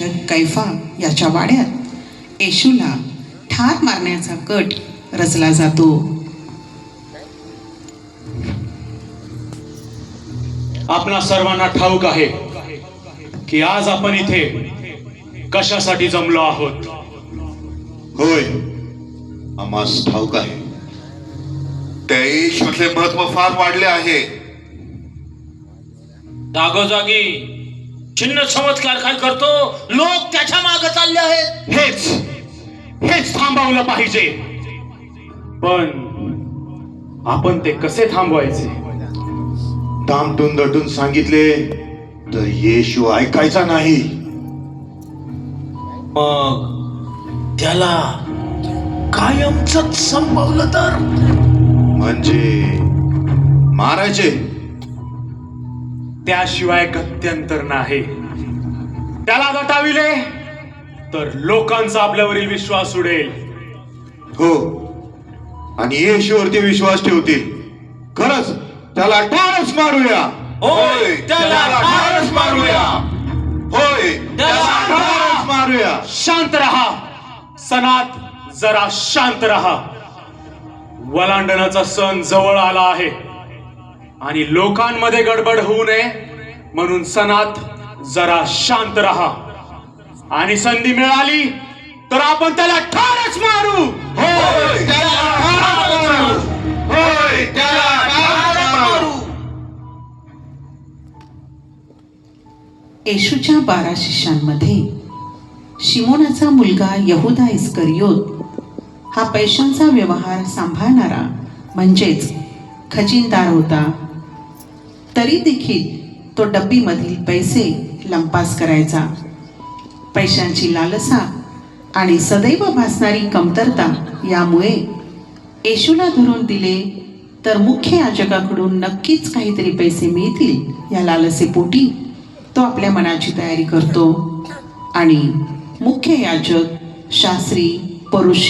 याजक कैफा याच्या वाड्यात येशूला ठार मारण्याचा कट रचला जातो. आपणा सर्वांना ठाऊक आहे की आज आपण इथे कशासाठी जमलो आहोत. होय, आम्हास ठाऊक आहे. त्या येशूचे महत्व फार वाढले आहे. जागोजागी चिन्ह चमत्कार काय करतो, लोक त्याच्या मागे चालले आहेत. हेच थांबवलं पाहिजे. पण आपण ते कसे थांबवायचे. दामटून दटून सांगितले तर येशू ऐकायचा नाही. मग त्याला कायमच संपवलं तर, म्हणजे मारायचे. त्याशिवाय गत्यंतर नाही. त्याला दटाविले तर लोकांचा आपल्यावरील विश्वास उडेल. हो, आणि येशूवरती विश्वास ठेवतील. खरंच त्याला ठारच मारूया. होय, त्याला ठारच मारूया. होय, त्याला ठारच मारूया. शांत रहा सनात, जरा शांत रहा. वलांडणाचा सण जवळ आला आहे आणि लोकांमध्ये गडबड होऊ नये म्हणून सनात जरा शांत रहा. आणि संधी मिळाली तर आपण त्याला ठारच मारू. होय, त्याला ठारच मारू. होय, त्याला ठारच मारू. येशूच्या 12 शिष्यांमध्ये शिमोनाचा मुलगा यहुदा इस्करियोत हा पैशांचा व्यवहार सांभाळणारा म्हणजेच खजिनदार होता. तरी देखील तो डब्बीमधील पैसे लंपास करायचा. पैशांची लालसा आणि सदैव भासणारी कमतरता यामुळे येशूला धरून दिले तर मुख्य याजकाकडून नक्कीच काहीतरी पैसे मिळतील या लालसेपोटी तो आपल्या मनाची तयारी करतो. आणि मुख्य याजक, शास्त्री, परुषी